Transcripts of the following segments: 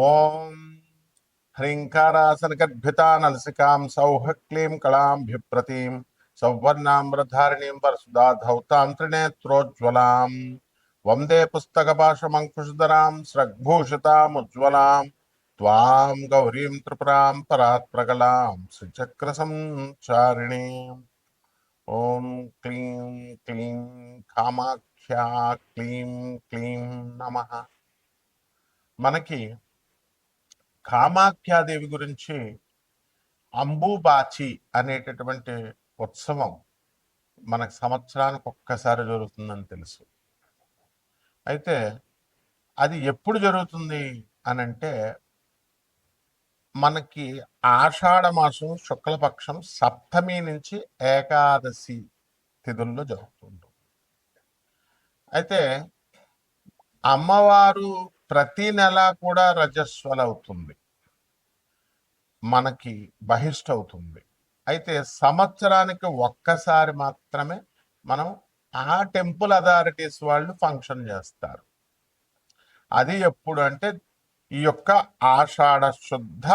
ఓం హ్రీంకారాసనగద్భితా నలసికాం సౌహ క్లీం కళాంభిప్రతీం సౌవర్ణామ్రధారిణీం వరసుధాధౌతాం త్రినేత్రోజ్వలాం వందే పుస్తకపాశమంకుశధరాం స్రగ్భూషితాముజ్వలాం త్వాం గౌరీం త్రిపురాం పరాత్ప్రగలాం శ్రీచక్రసంచారిణీం. ఓం క్లీం క్లీం కామాఖ్యా క్లీం క్లీం నమః. మనకి కామాఖ్యాదేవి గురించి అంబుబాచి అనేటటువంటి ఉత్సవం మనకు సంవత్సరానికి ఒక్కసారి జరుగుతుందని తెలుసు. అయితే అది ఎప్పుడు జరుగుతుంది అని అంటే మనకి ఆషాఢ మాసం శుక్లపక్షం సప్తమి నుంచి ఏకాదశి తిథుల్లో జరుగుతుంటుంది. అయితే అమ్మవారు ప్రతి నెల కూడా రజస్వలవుతుంది, మనకి బహిష్ట అవుతుంది. అయితే సంవత్సరానికి ఒక్కసారి మాత్రమే మనం ఆ టెంపుల్ అథారిటీస్ వాళ్ళు ఫంక్షన్ చేస్తారు. అది ఎప్పుడు అంటే ఈ యొక్క ఆషాఢ శుద్ధ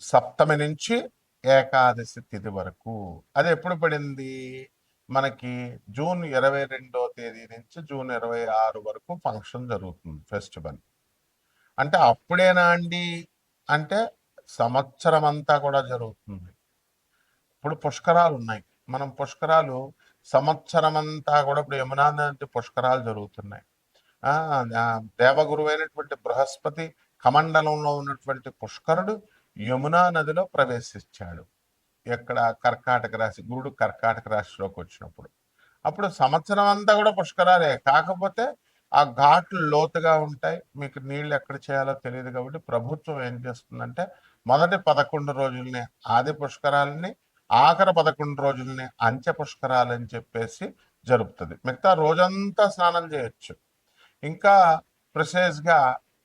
సప్తమి నుంచి ఏకాదశి తిథి వరకు. అది ఎప్పుడు పడింది మనకి జూన్ 22వ తేదీ నుంచి జూన్ 26 వరకు ఫంక్షన్ జరుగుతుంది, ఫెస్టివల్. అంటే అప్పుడేనా అండి అంటే సంవత్సరం అంతా కూడా జరుగుతుంది. ఇప్పుడు పుష్కరాలు ఉన్నాయి, మనం పుష్కరాలు సంవత్సరం అంతా కూడా ఇప్పుడు యమునా నది పుష్కరాలు జరుగుతున్నాయి. దేవగురు అయినటువంటి బృహస్పతి కమండలంలో ఉన్నటువంటి పుష్కరుడు యమునా నదిలో ప్రవేశించాడు. ఎక్కడ కర్కాటక రాశి, గురుడు కర్కాటక రాశిలోకి వచ్చినప్పుడు. అప్పుడు సంవత్సరం అంతా కూడా పుష్కరాలే, కాకపోతే ఆ ఘాట్లు లోతుగా ఉంటాయి, మీకు నీళ్లు ఎక్కడ చేయాలో తెలియదు. కాబట్టి ప్రభుత్వం ఏం చేస్తుందంటే మొదటి 11 రోజుల్ని ఆది పుష్కరాలని, ఆఖరి 11 రోజుల్ని అంత్య పుష్కరాలని చెప్పేసి జరుపుతుంది. మిగతా రోజంతా స్నానం చేయొచ్చు. ఇంకా ప్రిసైజ్గా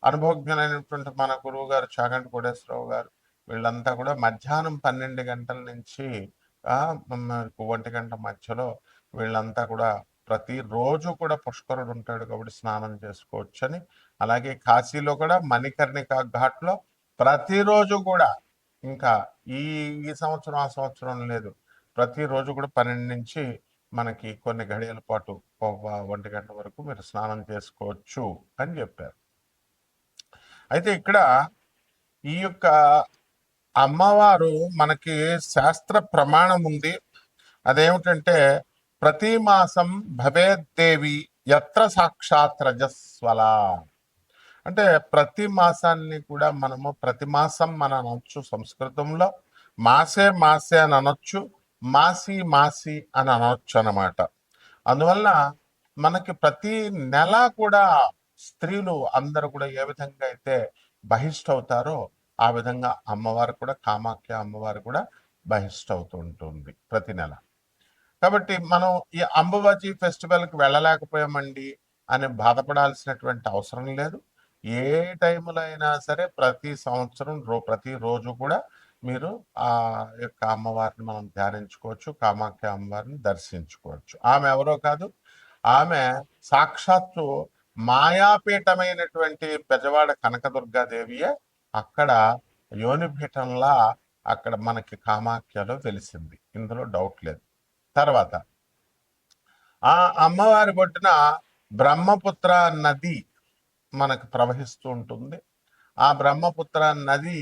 అనుభవజ్ఞులైనటువంటి మన గురువు గారు చాగంటి కోటేశ్వరరావు గారు వీళ్ళంతా కూడా మధ్యాహ్నం 12 గంటల నుంచి 1 గంట మధ్యలో వీళ్ళంతా కూడా ప్రతిరోజు కూడా పుష్కరుడు ఉంటాడు కాబట్టి స్నానం చేసుకోవచ్చని. అలాగే కాశీలో కూడా మణికర్ణికా ఘాట్లో ప్రతిరోజు కూడా, ఇంకా ఈ ఈ సంవత్సరం ఆ సంవత్సరం లేదు, ప్రతిరోజు కూడా 12 నుంచి మనకి కొన్ని గడియల పాటు 1 గంట వరకు మీరు స్నానం చేసుకోవచ్చు అని చెప్పారు. అయితే ఇక్కడ ఈ యొక్క అమ్మవారు మనకి శాస్త్ర ప్రమాణం ఉంది. అదేమిటంటే ప్రతి మాసం భవేద్దేవి యత్ర సాక్షాత్ రజస్వల. అంటే ప్రతి మాసాన్ని కూడా మనము ప్రతి మాసం మనం అనొచ్చు, సంస్కృతంలో మాసే మాసే అని అనొచ్చు, మాసి మాసి అని అనొచ్చు అన్నమాట. అందువల్ల మనకి ప్రతి నెల కూడా స్త్రీలు అందరూ కూడా ఏ విధంగా అయితే బహిష్ట అవుతారో ఆ విధంగా అమ్మవారు కూడా, కామాఖ్య అమ్మవారు కూడా బహిష్ట అవుతూ ఉంటుంది ప్రతి నెల. కాబట్టి మనం ఈ అంబుబాచి ఫెస్టివల్కి వెళ్ళలేకపోయామండి అని బాధపడాల్సినటువంటి అవసరం లేదు. ఏ టైంలో అయినా సరే ప్రతి సంవత్సరం ప్రతిరోజు కూడా మీరు ఆ యొక్క అమ్మవారిని మనం ధ్యానించుకోవచ్చు, కామాఖ్య అమ్మవారిని దర్శించుకోవచ్చు. ఆమె ఎవరో కాదు, ఆమె సాక్షాత్తు మాయాపీఠమైనటువంటి బెజవాడ కనకదుర్గాదేవియే అక్కడ యోనిపీఠంలా అక్కడ మనకి కామాఖ్యలో వెలిసింది, ఇందులో డౌట్ లేదు. తర్వాత ఆ అమ్మవారి ఒడ్డున బ్రహ్మపుత్ర నది మనకు ప్రవహిస్తూ ఉంటుంది. ఆ బ్రహ్మపుత్ర నది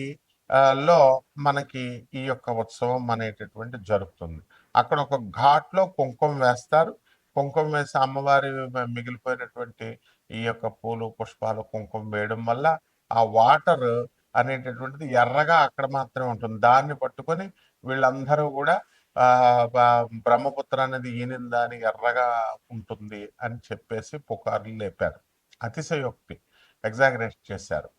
లో మనకి ఈ యొక్క ఉత్సవం అనేటటువంటి జరుగుతుంది. అక్కడ ఒక ఘాట్లో కుంకుమ వేస్తారు. కుంకుమ వేసి అమ్మవారి మిగిలిపోయినటువంటి ఈ యొక్క పూలు పుష్పాలు కుంకుమ వేయడం వల్ల ఆ వాటర్ అనేటటువంటిది ఎర్రగా అక్కడ మాత్రమే ఉంటుంది. దాన్ని పట్టుకొని వీళ్ళందరూ కూడా బ్రహ్మపుత్ర అనేది ఈనిందా అని ఎర్రగా ఉంటుంది అని చెప్పేసి పుకార్లు లేపారు. అతిశయోక్తి, ఎగ్జాగరేట్ చేశారు.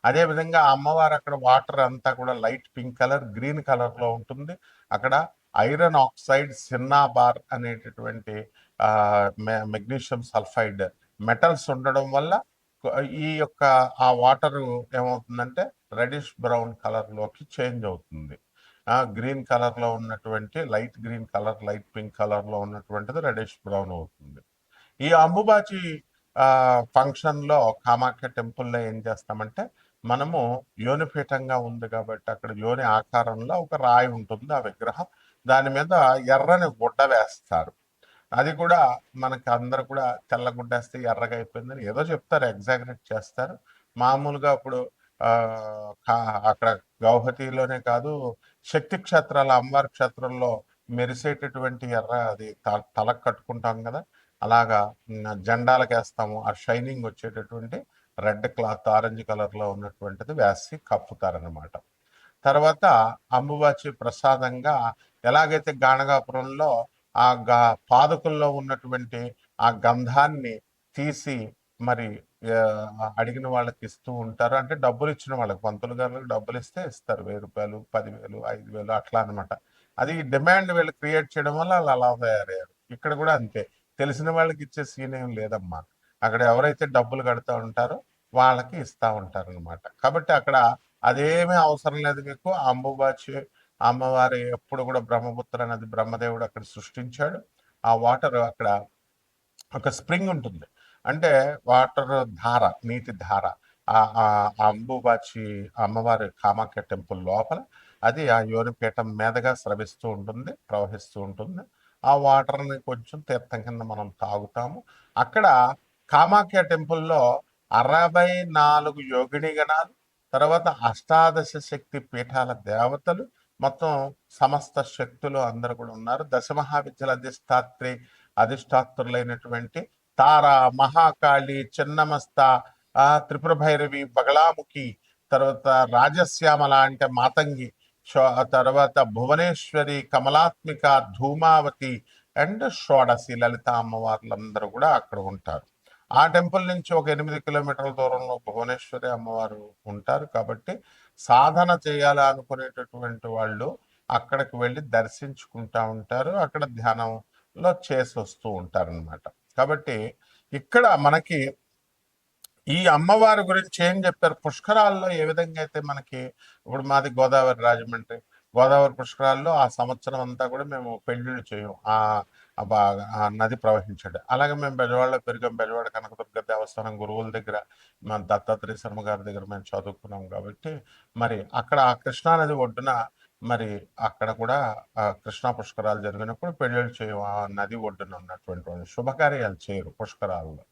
అదేవిధంగా అమ్మవారు అక్కడ వాటర్ అంతా కూడా లైట్ పింక్ కలర్, గ్రీన్ కలర్లో ఉంటుంది. అక్కడ ఐరన్ ఆక్సైడ్, సిన్నాబార్ అనేటటువంటి మెగ్నీషియం సల్ఫైడ్ మెటల్స్ ఉండడం వల్ల ఈ యొక్క ఆ వాటర్ ఏమవుతుందంటే రెడిష్ బ్రౌన్ కలర్లోకి చేంజ్ అవుతుంది. గ్రీన్ కలర్లో ఉన్నటువంటి light green colour, light pink కలర్లో ఉన్నటువంటిది రెడిష్ బ్రౌన్ అవుతుంది. ఈ అంబుబాచి ఫంక్షన్లో కామాఖ్య టెంపుల్లో ఏం చేస్తామంటే మనము యోనిపీఠంగా ఉంది కాబట్టి అక్కడ యోని ఆకారంలో ఒక రాయి ఉంటుంది ఆ విగ్రహం. దాని మీద ఎర్రని గుడ్డ వేస్తారు. అది కూడా మనకి అందరు కూడా తెల్ల గుడ్డేస్తే ఎర్రగా అయిపోయిందని ఏదో చెప్తారు, ఎగ్జాగరేట్ చేస్తారు. మామూలుగా ఇప్పుడు అక్కడ గౌహతిలోనే కాదు, శక్తి క్షేత్రాల అమ్మవారి క్షేత్రంలో మెరిసేటటువంటి ఎర్ర అది తలకు కట్టుకుంటాం కదా, అలాగా జెండాలకు వేస్తాము. ఆ షైనింగ్ వచ్చేటటువంటి రెడ్ క్లాత్ ఆరెంజ్ కలర్ లో ఉన్నటువంటిది వేసి కప్పుతారనమాట. తర్వాత అంబుబాచి ప్రసాదంగా ఎలాగైతే గాణగాపురంలో ఆ పాదుకల్లో ఉన్నటువంటి ఆ గంధాన్ని తీసి మరి అడిగిన వాళ్ళకి ఇస్తూ ఉంటారు. అంటే డబ్బులు ఇచ్చిన వాళ్ళకి, పంతులు గారికి డబ్బులు ఇస్తే ఇస్తారు, 1000 రూపాయలు, 10,000, 5,000 అట్లా అనమాట. అది డిమాండ్ వీళ్ళు క్రియేట్ చేయడం వల్ల వాళ్ళు అలా తయారయ్యారు. ఇక్కడ కూడా అంతే, తెలిసిన వాళ్ళకి ఇచ్చే సీన్ ఏం లేదమ్మా. అక్కడ ఎవరైతే డబ్బులు కడుతూ ఉంటారో వాళ్ళకి ఇస్తా ఉంటారు అనమాట. కాబట్టి అక్కడ అదేమీ అవసరం లేదు మీకు. అంబుబాచి అమ్మవారి ఎప్పుడు కూడా బ్రహ్మపుత్ర నది బ్రహ్మదేవుడు అక్కడ సృష్టించాడు. ఆ వాటర్ అక్కడ ఒక స్ప్రింగ్ ఉంటుంది, అంటే వాటర్ ధార, నీటి ధార ఆ అంబుబాచి అమ్మవారి కామాఖ్య టెంపుల్ లోపల అది ఆ యోనిపీఠం మీదగా స్రవిస్తూ ఉంటుంది, ప్రవహిస్తూ ఉంటుంది. ఆ వాటర్ని కొంచెం తీర్థం కింద మనం తాగుతాము. అక్కడ కామాఖ్య టెంపుల్లో 64 యోగిని గణాలు, తర్వాత అష్టాదశ శక్తి పీఠాల దేవతలు, మొత్తం సమస్త శక్తులు అందరు కూడా ఉన్నారు. దశమహావిద్యల అధిష్టాత్రులైనటువంటి తార, మహాకాళి, చిన్నమస్త, త్రిపుర భైరవి, బగళాముఖి, తర్వాత రాజశ్యామల అంటే మాతంగి, తర్వాత భువనేశ్వరి, కమలాత్మిక, ధూమావతి అండ్ షోడసి లలిత అమ్మవార్లందరూ కూడా అక్కడ ఉంటారు. ఆ టెంపుల్ నుంచి ఒక 8 కిలోమీటర్ల దూరంలో భువనేశ్వరి అమ్మవారు ఉంటారు. కాబట్టి సాధన చేయాలి అనుకునేటటువంటి వాళ్ళు అక్కడికి వెళ్ళి దర్శించుకుంటా ఉంటారు, అక్కడ ధ్యానంలో చేసి వస్తూ ఉంటారనమాట. కాబట్టి ఇక్కడ మనకి ఈ అమ్మవారి గురించి ఏం చెప్పారు, పుష్కరాల్లో ఏ విధంగా అయితే మనకి, ఇప్పుడు మాది గోదావరి రాజమండ్రి, గోదావరి పుష్కరాల్లో ఆ సంవత్సరం అంతా కూడా మేము పెళ్లిళ్ళు చేయం ఆ నది ప్రవహించాడు. అలాగే మేము బెజవాడలో పెరిగాం, బెజవాడ కనకదుర్గ దేవస్థానం గురువుల దగ్గర, మన దత్తాత్రేయ శర్మ గారి దగ్గర మేము చదువుకున్నాం. కాబట్టి మరి అక్కడ ఆ కృష్ణానది ఒడ్డున మరి అక్కడ కూడా కృష్ణా పుష్కరాలు జరిగినప్పుడు పెళ్లిళ్ళు చేయం, ఆ నది ఒడ్డున ఉన్నటువంటి శుభకార్యాలు చేయరు పుష్కరాల్లో.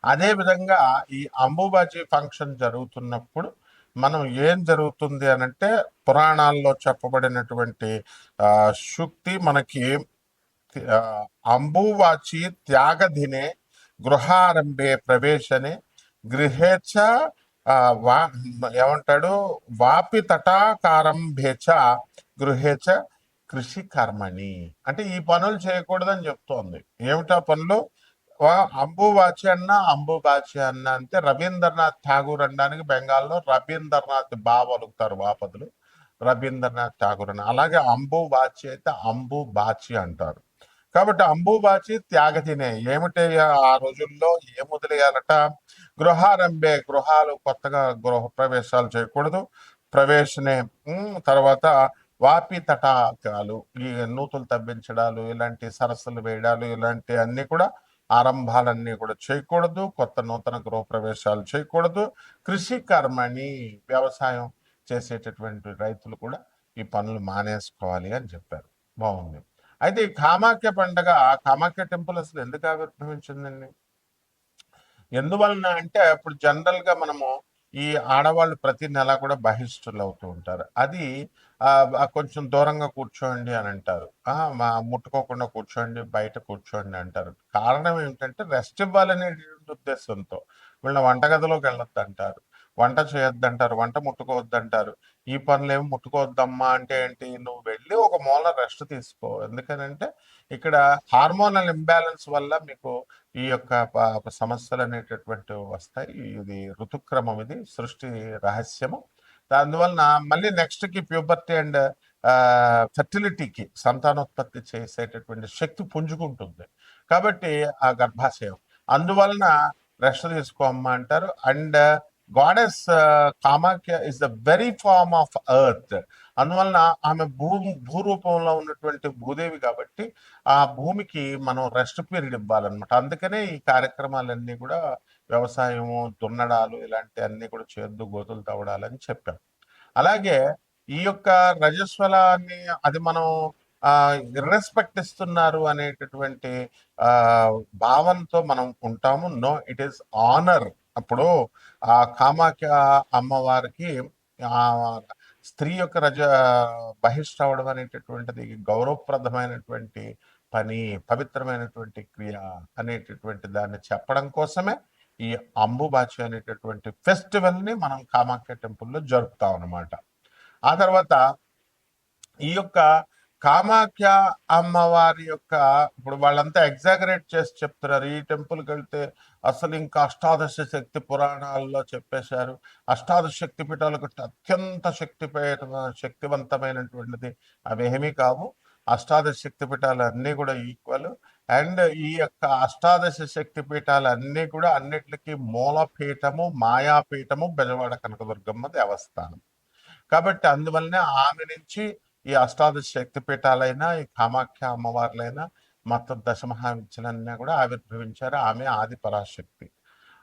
అదే విధంగా ఈ అంబుబాచి ఫంక్షన్ జరుగుతున్నప్పుడు మనం ఏం జరుగుతుంది అనంటే, పురాణాల్లో చెప్పబడినటువంటి శుక్తి మనకి అంబువాచి త్యాగధినే గృహారంభే ప్రవేశనే గృహేచ్ఛ ఏమంటాడు, వాపి తటాకారంభేచ గృహేచ కృషి కర్మణి, అంటే ఈ పనులు చేయకూడదని చెప్తోంది. ఏమిటా పనులు? అంబుబాచి అన్న అంటే రవీంద్రనాథ్ ఠాగూర్ అనడానికి బెంగాల్లో రవీంద్రనాథ్ పలుకుతారు వాపదులు, రవీంద్రనాథ్ ఠాగూర్ అని. అలాగే అంబుబాచి అయితే అంబుబాచి అంటారు. కాబట్టి అంబుబాచి త్యాగతినే ఏమిటి, ఆ రోజుల్లో ఏం వదిలేయాలట, గృహారంభే, గృహాలు కొత్తగా గృహ ప్రవేశాలు చేయకూడదు, ప్రవేశనే, తర్వాత వాపి తటాకాలు, ఈ నూతులు తవ్వించడాలు, ఇలాంటి సరస్సులు వేయడాలు, ఇలాంటి అన్ని కూడా ఆరంభాలన్నీ కూడా చేయకూడదు, కొత్త నూతన గృహప్రవేశాలు చేయకూడదు. కృషి కర్మని, వ్యవసాయం చేసేటటువంటి రైతులు కూడా ఈ పనులు మానేసుకోవాలి అని చెప్పారు. బాగుంది. అయితే ఈ కామాఖ్య పండగ, కామాఖ్య టెంపుల్ అసలు ఎందుకు ఆవిర్భవించిందండి? ఎందువలన అంటే, ఇప్పుడు జనరల్ గా మనము ఈ ఆడవాళ్ళు ప్రతి నెల కూడా బహిష్టులు అవుతూ ఉంటారు. అది కొంచెం దూరంగా కూర్చోండి అని అంటారు, ముట్టుకోకుండా కూర్చోండి, బయట కూర్చోండి అంటారు. కారణం ఏమిటంటే రెస్ట్ ఇవ్వాలనేటువంటి ఉద్దేశంతో. వీళ్ళ వంటగదిలోకి వెళ్ళొద్దు అంటారు, వంట చేయొద్దంటారు, వంట ముట్టుకోవద్దంటారు. ఈ పనులు ముట్టుకోవద్దమ్మా అంటే ఏంటి, నువ్వు వెళ్ళి ఒక మూల రెస్ట్ తీసుకో. ఎందుకనంటే ఇక్కడ హార్మోనల్ ఇంబ్యాలెన్స్ వల్ల మీకు ఈ యొక్క సమస్యలు అనేటటువంటివి వస్తాయి. ఇది ఋతుక్రమం, ఇది సృష్టి రహస్యము. అందువలన మళ్ళీ నెక్స్ట్ కి ప్యూబర్టీ అండ్ ఫెర్టిలిటీకి, సంతానోత్పత్తి చేసేటటువంటి శక్తి పుంజుకుంటుంది. కాబట్టి ఆ గర్భాశయం, అందువలన రెస్ట్ తీసుకోమ్మా అంటారు. And goddess Kamakhya is the very form of earth. అందువలన ఆమె భూరూపంలో ఉన్నటువంటి భూదేవి కాబట్టి ఆ భూమికి మనం రెస్ట్ పీరియడ్ ఇవ్వాలన్నమాట. అందుకనే ఈ కార్యక్రమాలన్నీ కూడా వ్యవసాయము, దున్నడాలు ఇలాంటి అన్ని కూడా చేద్దు, గోతులు తవ్వడాలని చెప్పాం. అలాగే ఈ యొక్క రజస్వలాన్ని అది మనం ఇర్రెస్పెక్ట్ ఇస్తున్నారు అనేటటువంటి ఆ భావంతో మనం ఉంటాము. No, it is honour. అప్పుడు ఆ కామాఖ్య అమ్మవారికి ఆ స్త్రీ యొక్క బహిష్ట అనేటటువంటిది గౌరవప్రదమైనటువంటి పని, పవిత్రమైనటువంటి క్రియ అనేటటువంటి దాన్ని చెప్పడం కోసమే ఈ అంబుబాచి అనేటటువంటి ఫెస్టివల్ ని మనం కామాఖ్య టెంపుల్లో జరుపుతాం అన్నమాట. ఆ తర్వాత ఈ యొక్క కామాఖ్య అమ్మవారి యొక్క ఇప్పుడు వాళ్ళంతా ఎగ్జాగరేట్ చేసి చెప్తున్నారు. ఈ టెంపుల్కి వెళ్తే అసలు ఇంకా అష్టాదశ శక్తి పురాణాల్లో చెప్పేశారు. అష్టాదశ శక్తి పీఠాలకు అత్యంత శక్తివంతమైనటువంటిది అవేమీ కావు. అష్టాదశ శక్తి పీఠాలు అన్నీ కూడా ఈక్వల్. అండ్ ఈ యొక్క అష్టాదశ శక్తి పీఠాలు అన్నీ కూడా అన్నిటికీ మూలపీఠము, మాయాపీఠము బెజవాడ కనకదుర్గమ్మ దేవస్థానం. కాబట్టి అందువల్లనే ఆమె నుంచి ఈ అష్టాదశ శక్తి పీఠాలైనా, ఈ కామాఖ్య అమ్మవార్లైనా, మొత్తం దశమహావిద్యలన్నీ కూడా ఆవిర్భవించారు. ఆమె ఆది పరాశక్తి.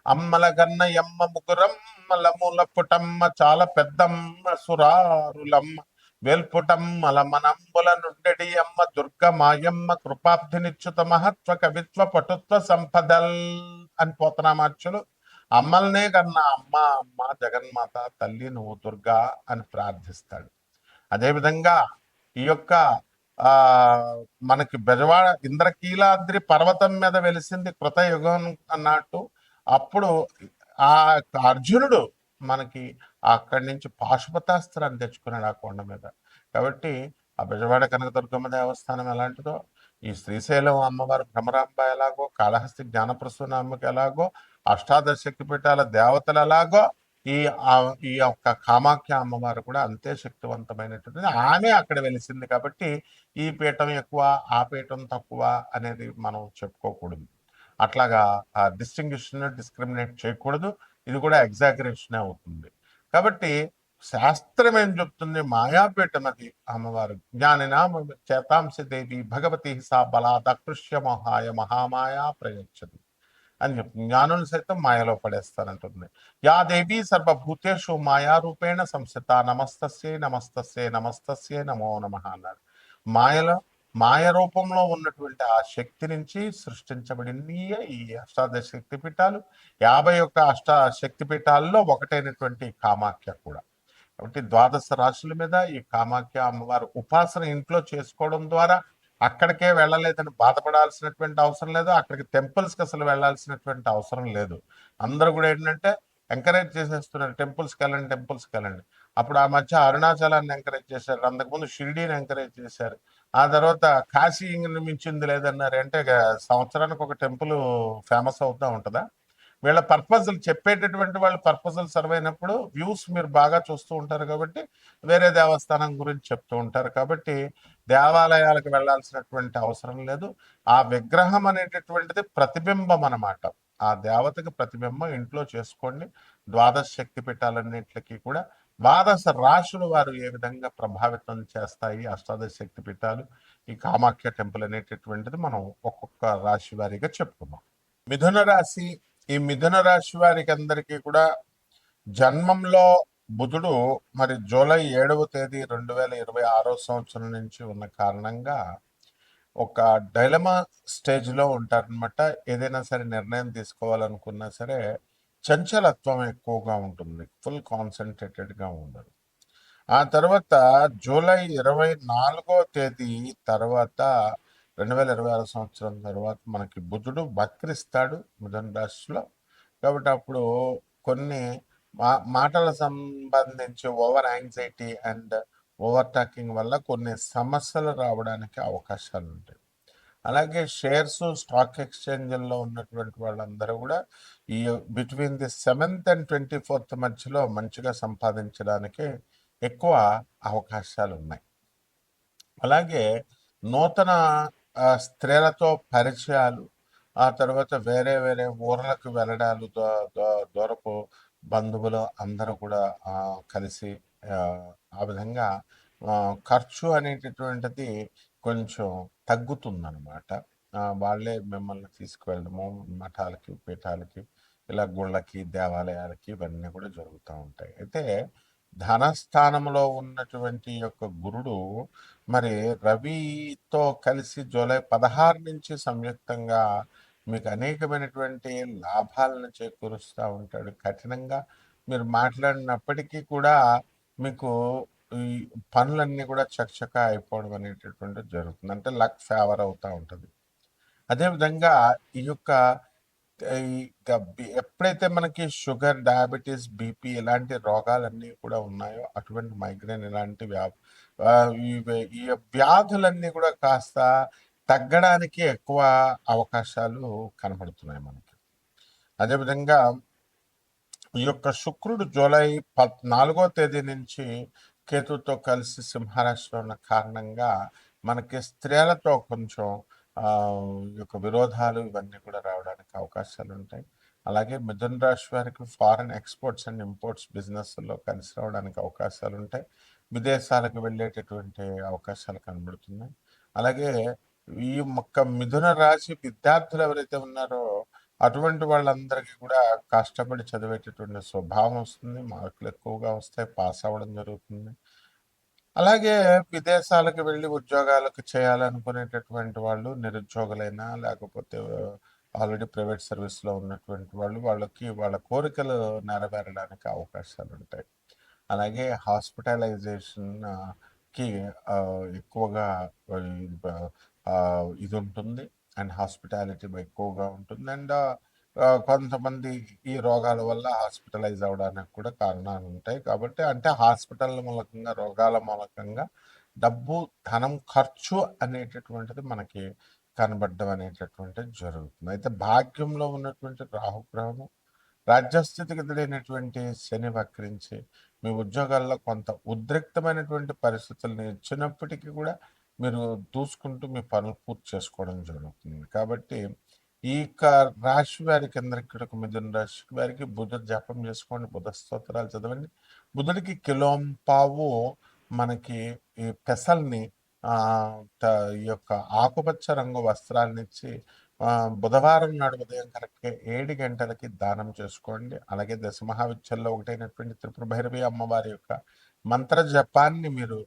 అమ్మల గన్న ఎమ్మ ముగురమ్మల మూల పుటమ్మ చాలా పెద్దమ్మ సురారులమ్మ వేల్పుటమ్మల మనంబుల నుండెడి అమ్మ దుర్గ మాయమ్మ కృపాబ్ధినిచ్యుత మహత్వ కవిత్వ పటుత్వ సంపదల్ అని పోతనామార్చులు అమ్మల్నే కన్నా అమ్మ అమ్మ జగన్మాత తల్లి నువ్వు దుర్గా అని ప్రార్థిస్తాడు. అదేవిధంగా ఈ యొక్క ఆ మనకి బెజవాడ ఇంద్రకీలాద్రి పర్వతం మీద వెలిసింది కృతయుగం అన్నట్టు. అప్పుడు ఆ అర్జునుడు మనకి అక్కడి నుంచి పాశుపతాస్త్రాన్ని తెచ్చుకున్నాడు ఆ కొండ మీద. కాబట్టి ఆ బెజవాడ కనకదుర్గమ్మ దేవస్థానం ఎలాంటిదో, ఈ శ్రీశైలం అమ్మవారు భ్రమరాంబ ఎలాగో, కాళహస్తి జ్ఞానప్రసూనామ్మకి ఎలాగో, అష్టాదశ శక్తిపీఠాల దేవతలు ఎలాగో, ఈ ఈ యొక్క కామాఖ్య అమ్మవారు కూడా అంతే శక్తివంతమైనటువంటిది. ఆమె అక్కడ వెలిసింది కాబట్టి ఈ పీఠం ఎక్కువ, ఆ పీఠం తక్కువ అనేది మనం చెప్పుకోకూడదు. అట్లాగా డిస్క్రిమినేట్ చేయకూడదు. ఇది కూడా ఎగ్జాగరేషన్ అవుతుంది. కాబట్టి శాస్త్రం ఏం చెప్తుంది? మాయాపీఠం అది అమ్మవారు. జ్ఞానినామ చేతాంశ దేవి భగవతి సా బలాద కృష్య మహాయ మహామాయా ప్రయచ్చది అని చెప్తుంది. జ్ఞానులు సైతం మాయలో పడేస్తానంటుంది. యా దేవి సర్వభూతేషు మాయారూపేణ సంస్థిత నమస్తస్యే నమస్తస్యే నమస్తస్యే నమో నమః అన్నాడు. మాయలో మాయ రూపంలో ఉన్నటువంటి ఆ శక్తి నుంచి సృష్టించబడింది ఈ అష్టాదశ శక్తి పీఠాలు. 51 శక్తి పీఠాల్లో ఒకటైనటువంటి కామాఖ్య కూడా. కాబట్టి ద్వాదశ రాశుల మీద ఈ కామాఖ్య అమ్మవారు ఉపాసన ఇంట్లో చేసుకోవడం ద్వారా అక్కడికే వెళ్ళలేదని బాధపడాల్సినటువంటి అవసరం లేదు. అక్కడికి టెంపుల్స్కి అసలు వెళ్ళాల్సినటువంటి అవసరం లేదు. అందరూ కూడా ఏంటంటే ఎంకరేజ్ చేసేస్తున్నారు, టెంపుల్స్కి వెళ్ళండి, టెంపుల్స్కి వెళ్ళండి. అప్పుడు ఆ మధ్య అరుణాచలాన్ని ఎంకరేజ్ చేశారు, అంతకుముందు షిరిడీని ఎంకరేజ్ చేశారు, ఆ తర్వాత కాశీ మించింది లేదన్నారు. అంటే సంవత్సరానికి ఒక టెంపుల్ ఫేమస్ అవుతూ ఉంటుందా? వీళ్ళ పర్పజల్ చెప్పేటటువంటి వాళ్ళు పర్పజల్ సర్వ్ అయినప్పుడు వ్యూస్ మీరు బాగా చూస్తూ ఉంటారు కాబట్టి వేరే దేవస్థానం గురించి చెప్తూ ఉంటారు. కాబట్టి దేవాలయాలకు వెళ్ళాల్సినటువంటి అవసరం లేదు. ఆ విగ్రహం అనేటటువంటిది ప్రతిబింబం అన్నమాట. ఆ దేవతకి ప్రతిబింబం ఇంట్లో చేసుకోండి. ద్వాదశ శక్తి పీఠాలన్నింటికి కూడా ద్వాదశ రాశులు వారు ఏ విధంగా ప్రభావితం చేస్తాయి అష్టాదశ శక్తి పీఠాలు, ఈ కామాఖ్య టెంపుల్ అనేటటువంటిది మనం ఒక్కొక్క రాశి వారీగా చెప్పుకున్నాం. మిథున రాశి. ఈ మిథున రాశి వారికి అందరికీ కూడా జన్మంలో బుధుడు మరి జూలై 7వ తేదీ 2026 సంవత్సరం నుంచి ఉన్న కారణంగా ఒక డైలమా స్టేజ్లో ఉంటారనమాట. ఏదైనా సరే నిర్ణయం తీసుకోవాలనుకున్నా సరే చంచలత్వం ఎక్కువగా ఉంటుంది, ఫుల్ కాన్సన్ట్రేటెడ్గా ఉండదు. ఆ తర్వాత జూలై 24వ తేదీ తర్వాత 2026 సంవత్సరం తర్వాత మనకి బుధుడు వక్రిస్తాడు మిథున రాశిలో. కాబట్టి అప్పుడు కొన్ని మాటల సంబంధించి over anxiety and over talking వల్ల కొన్ని సమస్యలు రావడానికి అవకాశాలు ఉంటాయి. అలాగే షేర్స్ స్టాక్ ఎక్స్చేంజ్లో ఉన్నటువంటి వాళ్ళందరూ కూడా ఈ between the 7th and 24th మధ్యలో మంచిగా సంపాదించడానికి ఎక్కువ అవకాశాలు ఉన్నాయి. అలాగే నూతన స్త్రీలతో పరిచయాలు, ఆ తర్వాత వేరే వేరే ఊర్లకు వెళ్ళడాలు, దూరపు బంధువులు అందరూ కూడా కలిసి ఆ విధంగా ఖర్చు అనేటటువంటిది కొంచెం తగ్గుతుందన్నమాట. వాళ్ళే మిమ్మల్ని తీసుకువెళ్ళడము మఠాలకి, పీఠాలకి ఇలా గుళ్ళకి, దేవాలయాలకి ఇవన్నీ కూడా జరుగుతూ ఉంటాయి. అయితే ధనస్థానంలో ఉన్నటువంటి యొక్క గురుడు మరి రవితో కలిసి జూలై 16 నుంచి సంయుక్తంగా మీకు అనేకమైనటువంటి లాభాలను చేకూరుస్తూ ఉంటాడు. కఠినంగా మీరు మాట్లాడినప్పటికీ కూడా మీకు ఈ పనులన్నీ కూడా చకచకా అయిపోవడం అనేటటువంటిది జరుగుతుంది. అంటే లక్ ఫేవర్ అవుతూ ఉంటుంది. అదేవిధంగా ఈ యొక్క ఎప్పుడైతే మనకి షుగర్, డయాబెటీస్, బీపీ ఇలాంటి రోగాలన్నీ కూడా ఉన్నాయో అటువంటి మైగ్రేన్ ఇలాంటి ఈ వ్యాధులన్నీ కూడా కాస్త తగ్గడానికి ఎక్కువ అవకాశాలు కనబడుతున్నాయి మనకి. అదేవిధంగా ఈ యొక్క శుక్రుడు జూలై 14వ తేదీ నుంచి కేతుతో కలిసి సింహరాశిలో ఉన్న కారణంగా మనకి స్త్రీలతో కొంచెం ఈ యొక్క విరోధాలు ఇవన్నీ కూడా రావడానికి అవకాశాలు ఉంటాయి. అలాగే మిథున రాశి వారికి ఫారెన్ ఎక్స్పోర్ట్స్ అండ్ ఇంపోర్ట్స్ బిజినెస్లో కలిసి రావడానికి అవకాశాలు ఉంటాయి. విదేశాలకు వెళ్ళేటటువంటి అవకాశాలు కనబడుతున్నాయి. అలాగే ఈ మిథున రాశి విద్యార్థులు ఎవరైతే ఉన్నారో అటువంటి వాళ్ళందరికీ కూడా కష్టపడి చదివేటటువంటి స్వభావం వస్తుంది. మార్కులు ఎక్కువగా వస్తాయి, పాస్ అవ్వడం జరుగుతుంది. అలాగే విదేశాలకు వెళ్ళి ఉద్యోగాలకు చేయాలనుకునేటటువంటి వాళ్ళు నిరుద్యోగులైనా లేకపోతే ఆల్రెడీ ప్రైవేట్ సర్వీస్లో ఉన్నటువంటి వాళ్ళు వాళ్ళకి వాళ్ళ కోరికలు నెరవేరడానికి అవకాశాలు ఉంటాయి. అలాగే హాస్పిటలైజేషన్కి ఎక్కువగా ఇది ఉంటుంది అండ్ హాస్పిటాలిటీ ఎక్కువగా ఉంటుంది అండ్ కొంతమంది ఈ రోగాల వల్ల హాస్పిటలైజ్ అవ్వడానికి కూడా కారణాలు ఉంటాయి. కాబట్టి అంటే హాస్పిటల్ మూలకంగా రోగాల మూలకంగా డబ్బు ధనం ఖర్చు అనేటటువంటిది మనకి కనబడడం అనేటటువంటిది జరుగుతుంది. అయితే భాగ్యంలో ఉన్నటువంటి రాహుగ్రహము రాజ్యస్థితిగతుడైనటువంటి శని వక్రించి మీ ఉద్యోగాల్లో కొంత ఉద్రిక్తమైనటువంటి పరిస్థితులను ఇచ్చినప్పటికీ కూడా మీరు దూసుకుంటూ మీ పనులు పూర్తి చేసుకోవడం జరుగుతుంది. కాబట్టి ఈ యొక్క రాశి వారికి అందరికి కూడా మిథున రాశి వారికి బుధ జపం చేసుకోండి, బుధ స్తోత్రాలు చదవండి. బుధుడికి కిలోంపావు మనకి ఈ పెసల్ని ఈ యొక్క ఆకుపచ్చ రంగు వస్త్రాలను ఇచ్చి బుధవారం నాడు ఉదయం కరెక్ట్గా 7 గంటలకి దానం చేసుకోండి. అలాగే దశమహావిద్యల్లో ఒకటైనటువంటి త్రిపుర భైరవి అమ్మవారి యొక్క మంత్ర జపాన్ని మీరు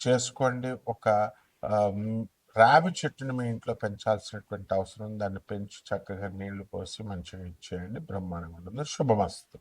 చేసుకోండి. ఒక రావి చెట్టుని మీ ఇంట్లో పెంచాల్సినటువంటి అవసరం, దాన్ని పెంచి చక్కగా నీళ్లు పోసి మంచిగా ఇచ్చేయండి. బ్రహ్మాండంగా ఉంటుంది. శుభమస్తు.